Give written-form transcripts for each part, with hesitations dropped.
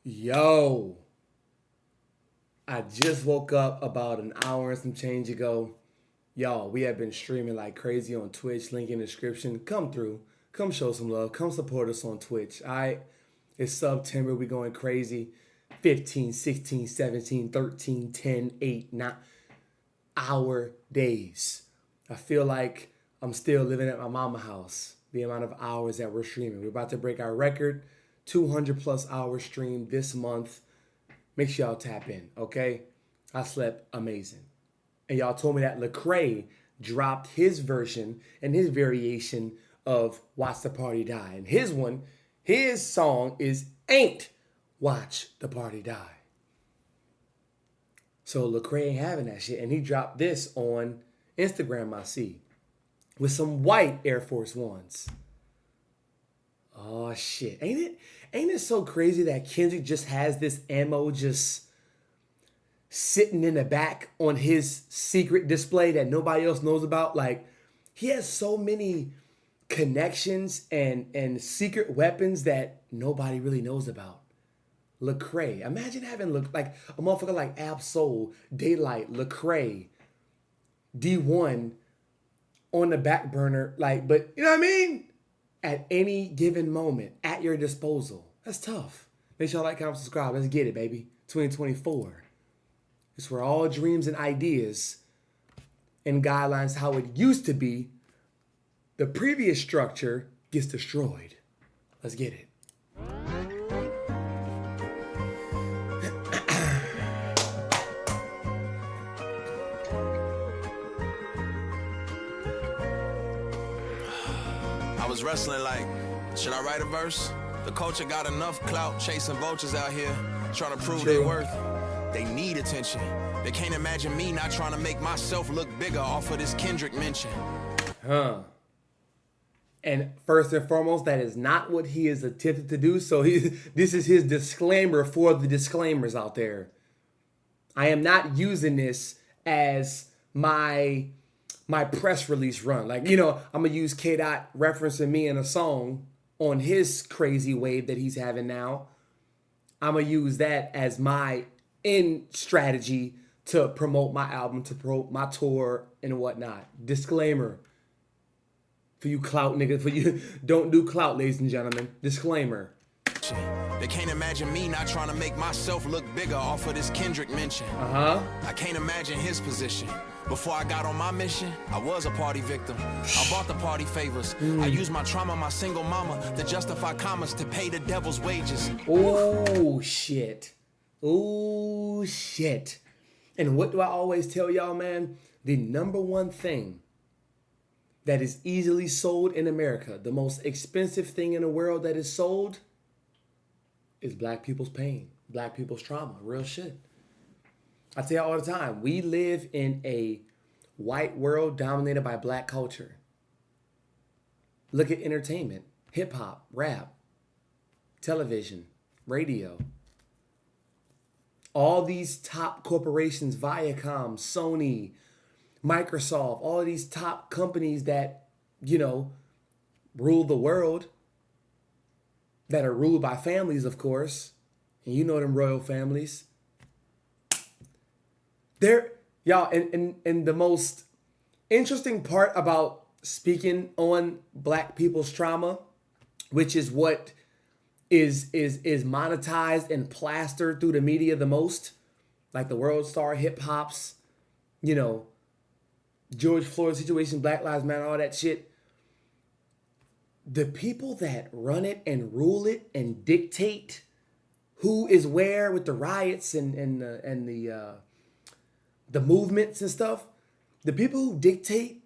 Yo, I just woke up about an hour and some change ago. Y'all, we have been streaming like crazy on Twitch. Link in the description. Come through. Come show some love. Come support us on Twitch. All right? It's September. We going crazy. 15, 16, 17, 13, 10, 8, 9 hour days. I feel like I'm still living at my mama house. The amount of hours that we're streaming. We're about to break our record. 200 plus hours streamed this month. Make sure y'all tap in, okay? I slept amazing. And y'all told me that Lecrae dropped his version and his variation of Watch the Party Die. And his song is Ain't Watch the Party Die. So Lecrae ain't having that shit. And he dropped this on Instagram, I see, with some white Air Force Ones. Oh shit. Ain't it so crazy that Kendrick just has this ammo just sitting in the back on his secret display that nobody else knows about? Like, he has so many connections and secret weapons that nobody really knows about. Lecrae. Imagine having like a motherfucker like Absol, Daylight, Lecrae, D1 on the back burner, like, but you know what I mean? At any given moment, at your disposal. That's tough. Make sure you like, comment, subscribe. Let's get it, baby. 2024. It's where all dreams and ideas and guidelines, how it used to be, the previous structure gets destroyed. Let's get it. I was wrestling like, should I write a verse? The culture got enough clout chasing vultures out here, trying to prove their worth. They need attention. They can't imagine me not trying to make myself look bigger off of this Kendrick mention. And first and foremost, that is not what he is attempted to do. So this is his disclaimer for the disclaimers out there. I am not using this as my press release run. Like, I'm going to use K. Dot referencing me in a song on his crazy wave that he's having now. I'm going to use that as my end strategy to promote my album, to promote my tour and whatnot. Disclaimer. For you clout niggas, for you don't do clout, ladies and gentlemen. Disclaimer. They can't imagine me not trying to make myself look bigger off of this Kendrick mention. I can't imagine his position. Before I got on my mission, I was a party victim. I bought the party favors. I used my trauma, my single mama, to justify commas, to pay the devil's wages. Oh, shit. Oh, shit. And what do I always tell y'all, man? The number one thing that is easily sold in America, the most expensive thing in the world that is sold, is black people's pain, black people's trauma, real shit. I tell you all the time, we live in a white world dominated by black culture. Look at entertainment, hip hop, rap, television, radio. All these top corporations, Viacom, Sony, Microsoft, all these top companies that, rule the world, that are ruled by families, of course. And you know them royal families. Y'all, and the most interesting part about speaking on black people's trauma, which is what is monetized and plastered through the media the most, like the World Star, hip hops, George Floyd situation, Black Lives Matter, all that shit. The people that run it and rule it and dictate who is where with the riots and the movements and stuff, the people who dictate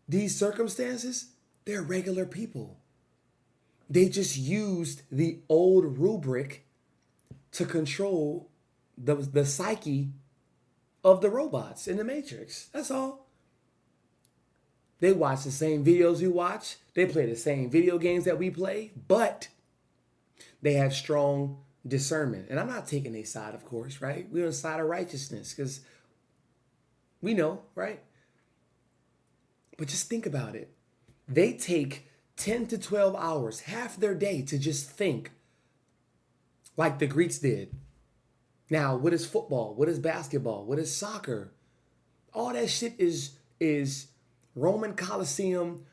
these circumstances, they're regular people. They just used the old rubric to control the psyche of the robots in the Matrix. That's all. They watch the same videos we watch. They play the same video games that we play, but they have strong discernment. And I'm not taking their side, of course, right? We're on the side of righteousness because we know, right? But just think about it. They take 10 to 12 hours, half their day, to just think like the Greeks did. Now, what is football? What is basketball? What is soccer? All that shit is Roman Colosseum,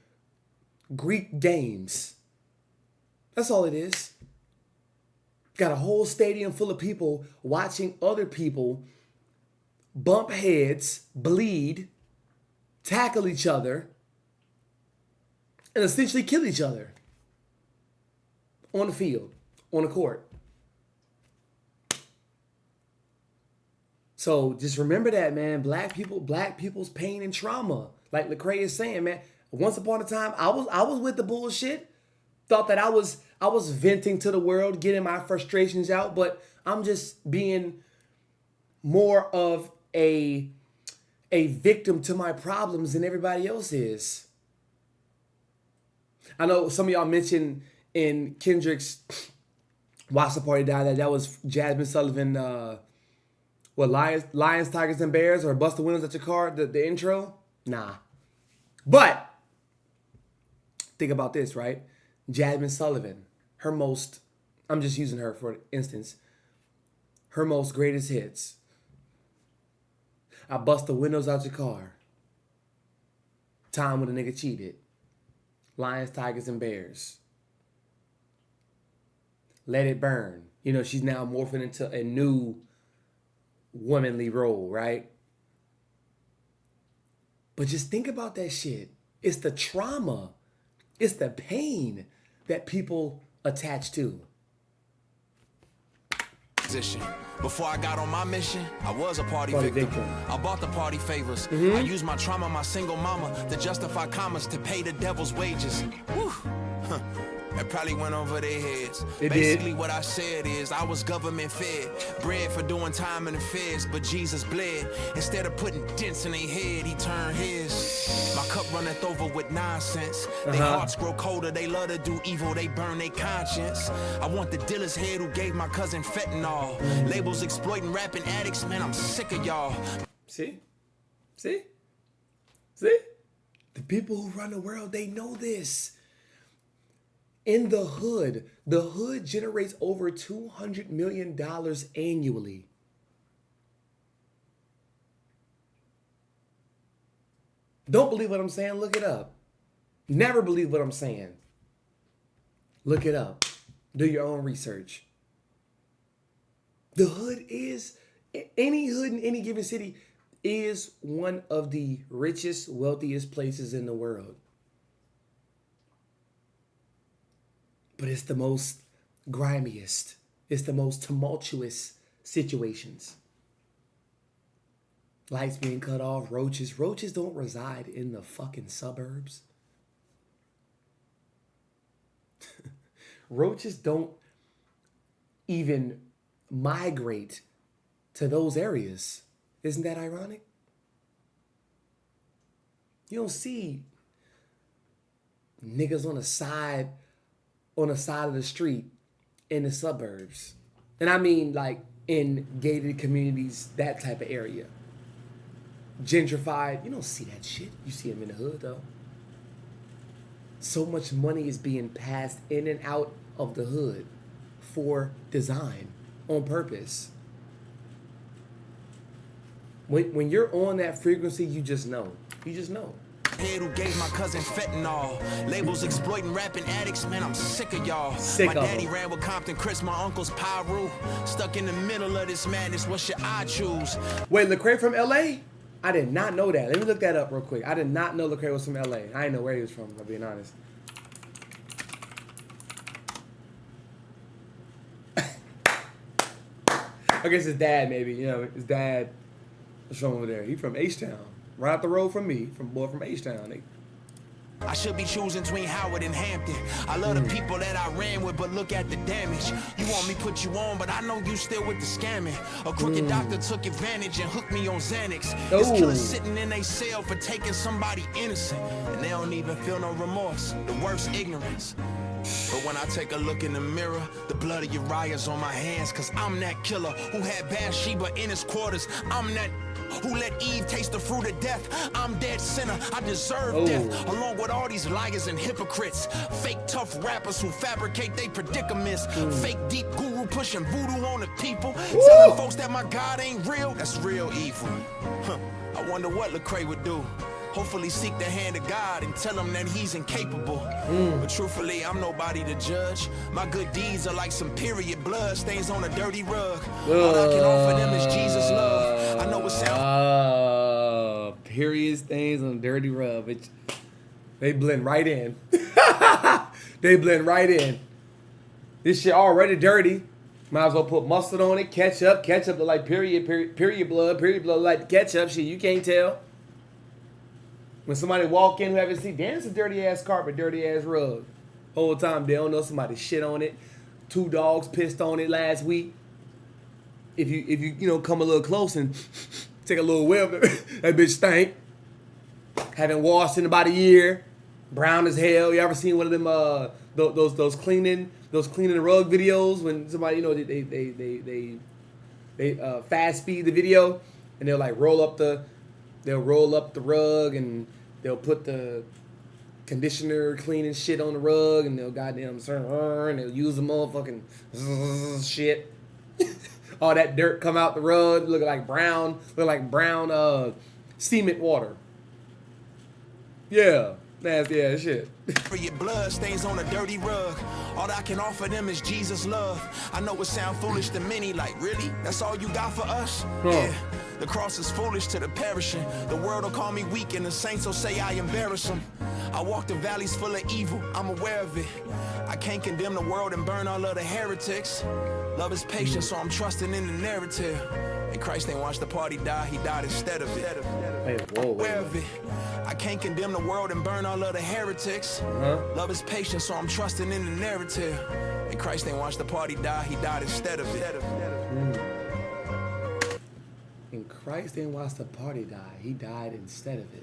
Greek games. That's all it is. Got a whole stadium full of people watching other people bump heads, bleed, tackle each other, and essentially kill each other on the field, on the court. So just remember that, man. Black people's pain and trauma. Like Lecrae is saying, man. Once upon a time, I was with the bullshit. Thought that I was venting to the world, getting my frustrations out, but I'm just being more of a victim to my problems than everybody else is. I know some of y'all mentioned in KENDRICK'S Watch the Party Die that was Jasmine Sullivan. What, Lions, Tigers, and Bears, or Bust the Windows at Your Car, the intro? Nah. But, think about this, right? Jasmine Sullivan, I'm just using her for instance, her most greatest hits. I bust the windows out your car. Time when a nigga cheated. Lions, Tigers, and Bears. Let It Burn. You know, she's now morphing into a new womanly role, right? But just think about that shit. It's the trauma. It's the pain that people attach to. Before I got on my mission, I was a party victim. I bought the party favors. I used my trauma, my single mama, to justify commas, to pay the devil's wages. Whew. It probably went over their heads. Basically what I said is I was government fed, bred for doing time in the feds, but Jesus bled. Instead of putting dents in their head, he turned his. My cup runneth over with nonsense. Their hearts grow colder, they love to do evil, they burn their conscience. I want the dealer's head who gave my cousin fentanyl. Labels exploiting rapping addicts, man, I'm sick of y'all. See? The people who run the world, they know this. In the hood generates over $200 million annually. Don't believe what I'm saying? Look it up. Never believe what I'm saying. Look it up. Do your own research. The hood is, any hood in any given city is one of the richest, wealthiest places in the world. But it's the most grimiest. It's the most tumultuous situations. Lights being cut off, roaches. Roaches don't reside in the fucking suburbs. Roaches don't even migrate to those areas. Isn't that ironic? You don't see niggas on the side of the street in the suburbs. And I mean like in gated communities, that type of area. Gentrified, you don't see that shit. You see them in the hood though. So much money is being passed in and out of the hood for design, on purpose. When you're on that frequency, you just know. You just know. Head who gave my cousin fentanyl. Labels exploiting rapping addicts, man, I'm sick of y'all. My daddy ran with Compton Chris, my uncle's Pyru. Stuck in the middle of this madness, what should I choose? Wait, Lecrae from LA? I did not know that. Let me look that up real quick. I did not know Lecrae was from LA. I didn't know where he was from, I'm being honest. I guess his dad maybe, you know, his dad was from over there. He from H-Town. Right up the road from me, from H-Town. I should be choosing between Howard and Hampton. I love the people that I ran with, but look at the damage. You want me put you on, but I know you still with the scamming. A crooked doctor took advantage and hooked me on Xanax. This killer's sitting in a cell for taking somebody innocent, and they don't even feel no remorse. The worst ignorance. But when I take a look in the mirror, the blood of Uriah's on my hands, cause I'm that killer who had Bathsheba in his quarters. I'm that who let Eve taste the fruit of death. I'm dead sinner, I deserve death, along with all these liars and hypocrites. Fake tough rappers who fabricate they predicaments. Fake deep guru push wishing voodoo on the people. Telling folks that my God ain't real, that's real evil. I wonder what Lecrae would do. Hopefully seek the hand of God and tell him that he's incapable. But truthfully, I'm nobody to judge. My good deeds are like some period blood stains on a dirty rug. All I can offer them is Jesus' love. I know it sounds... period stains on a dirty rug. They blend right in. They blend right in. This shit already dirty. Might as well put mustard on it, ketchup. Ketchup look like period blood. Period blood like ketchup. Shit, you can't tell. When somebody walk in who haven't seen, damn, it's a dirty ass carpet, dirty ass rug. Whole time they don't know somebody shit on it. 2 dogs pissed on it last week. If you come a little close and take a little whiff, that bitch stank. Haven't washed in about a year. Brown as hell. You ever seen one of them those cleaning rug videos when somebody they fast speed the video and they'll like roll up the rug and they'll put the conditioner cleaning shit on the rug and they'll goddamn and they'll use the motherfucking shit. All that dirt come out the rug, look like brown cement water. Yeah, nasty ass shit. For your blood stains on a dirty rug. All I can offer them is Jesus' love. I know it sound foolish to many, like really? That's all you got for us? Yeah. The cross is foolish to the perishing. The world will call me weak and the saints will say I embarrass them. I walk the valleys full of evil, I'm aware of it. I can't condemn the world and burn all of the heretics. Love is patient, so I'm trusting in the narrative. And Christ ain't watched the party die, he died instead of it. Hey, whoa, aware of it. I can't condemn the world and burn all of the heretics. Love is patient, so I'm trusting in the narrative. And Christ ain't watched the party die, he died instead of it. And Christ didn't watch the party die. He died instead of it.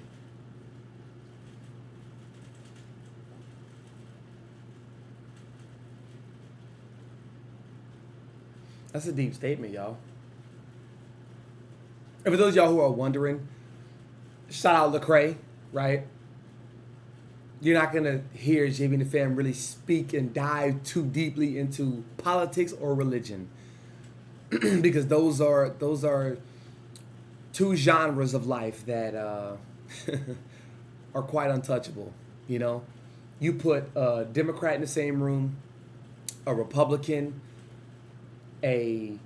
That's a deep statement, y'all. And for those of y'all who are wondering, shout out Lecrae, right? You're not going to hear JB and the fam really speak and dive too deeply into politics or religion. Because those are 2 genres of life that are quite untouchable, you know? You put a Democrat in the same room, a Republican, a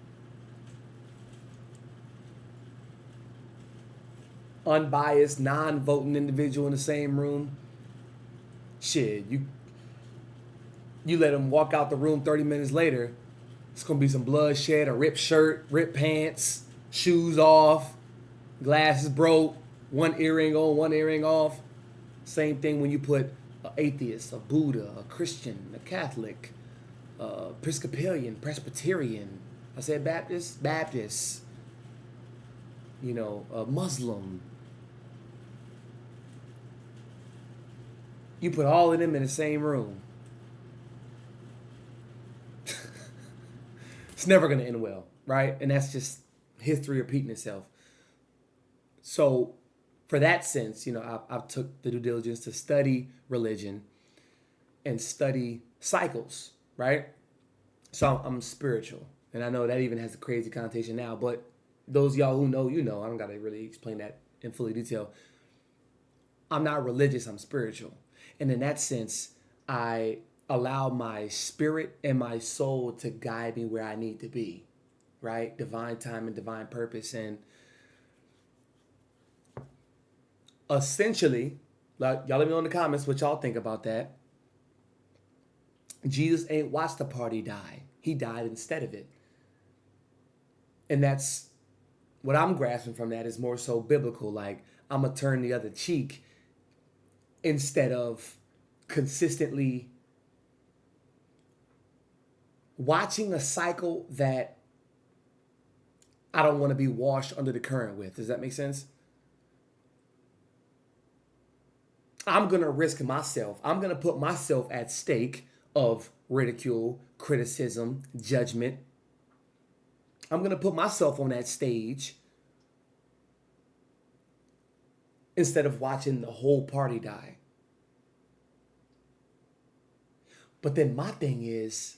unbiased, non-voting individual in the same room, shit, you let them walk out the room 30 minutes later, it's going to be some bloodshed, a ripped shirt, ripped pants, shoes off, glasses broke, one earring on, one earring off. Same thing when you put an atheist, a Buddha, a Christian, a Catholic, Episcopalian, Presbyterian, I said Baptist, you know, a Muslim. You put all of them in the same room. It's never going to end well, right? And that's just history repeating itself. So for that sense, you know, I've took the due diligence to study religion and study cycles, right? So I'm spiritual. And I know that even has a crazy connotation now, but those of y'all who know, you know, I don't got to really explain that in fully detail. I'm not religious, I'm spiritual. And in that sense, I allow my spirit and my soul to guide me where I need to be, right? Divine time and divine purpose. And essentially, like, y'all let me know in the comments what y'all think about that. Jesus ain't watched the party die. He died instead of it. And that's what I'm grasping from that is more so biblical. Like, I'm going to turn the other cheek instead of consistently watching a cycle that I don't want to be washed under the current with. Does that make sense? I'm going to risk myself. I'm going to put myself at stake of ridicule, criticism, judgment. I'm going to put myself on that stage instead of watching the whole party die. But then my thing is,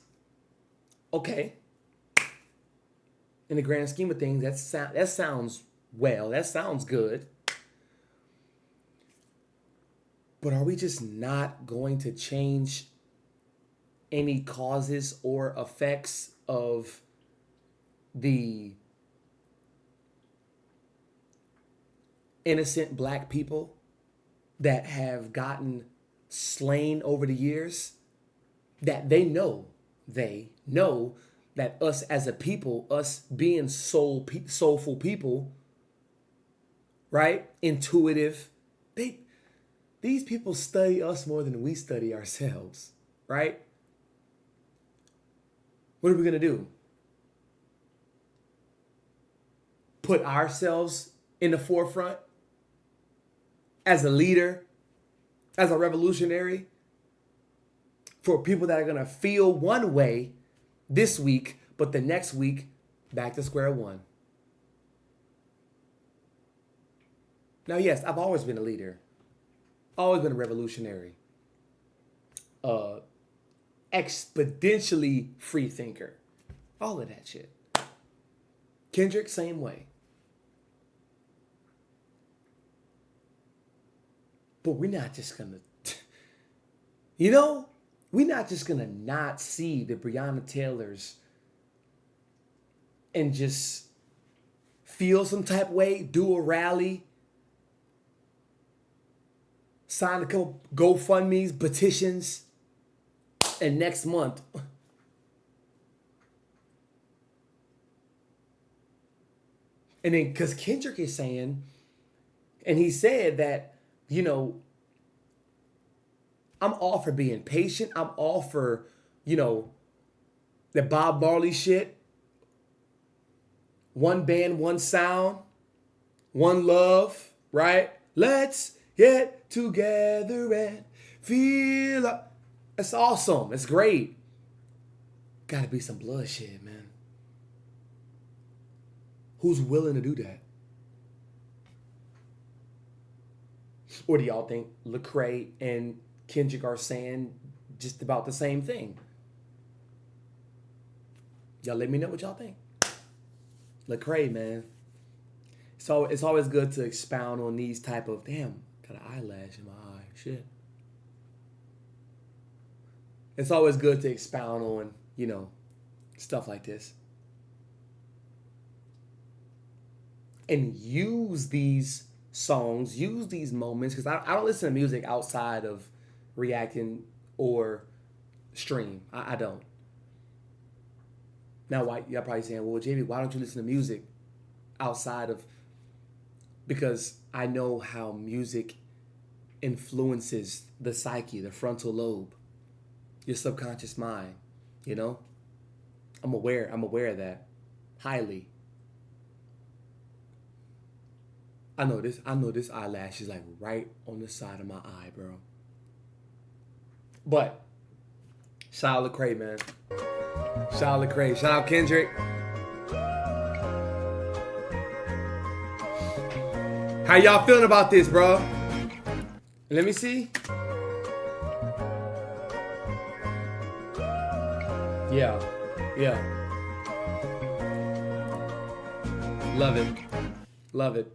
okay, in the grand scheme of things, that sounds well. That sounds good. But are we just not going to change any causes or effects of the innocent black people that have gotten slain over the years? That they know that us as a people, us being soulful people, right? Intuitive. These people study us more than we study ourselves, right? What are we going to do? Put ourselves in the forefront as a leader, as a revolutionary, for people that are going to feel one way this week, but the next week, back to square one. Now, yes, I've always been a leader. Always been a revolutionary. Exponentially free thinker. All of that shit. Kendrick, same way. But we're not just going to, we're not just going to not see the Breonna Taylors and just feel some type of way, do a rally, sign a couple GoFundMes, petitions, and next month, and then because Kendrick is saying, and he said that, I'm all for being patient. I'm all for, the Bob Marley shit. One band, one sound, one love, right? Let's get together and feel up. It's awesome. It's great. Gotta be some bloodshed, man. Who's willing to do that? Or do y'all think Lecrae and Kendrick are saying just about the same thing? Y'all let me know what y'all think. Lecrae, man. So it's always good to expound on these type of, damn, got an eyelash in my eye. Shit. It's always good to expound on, stuff like this. And use these songs, use these moments, because I don't listen to music outside of reacting or stream. I don't. Now, why y'all probably saying, well, JB, why don't you listen to music outside of? Because I know how music influences the psyche, the frontal lobe, your subconscious mind. I'm aware of that highly. I know this eyelash is like right on the side of my eye, bro. But shout out Lecrae, man. Shout out Lecrae. Shout out Kendrick. How y'all feeling about this, bro? Let me see. Yeah. Love it.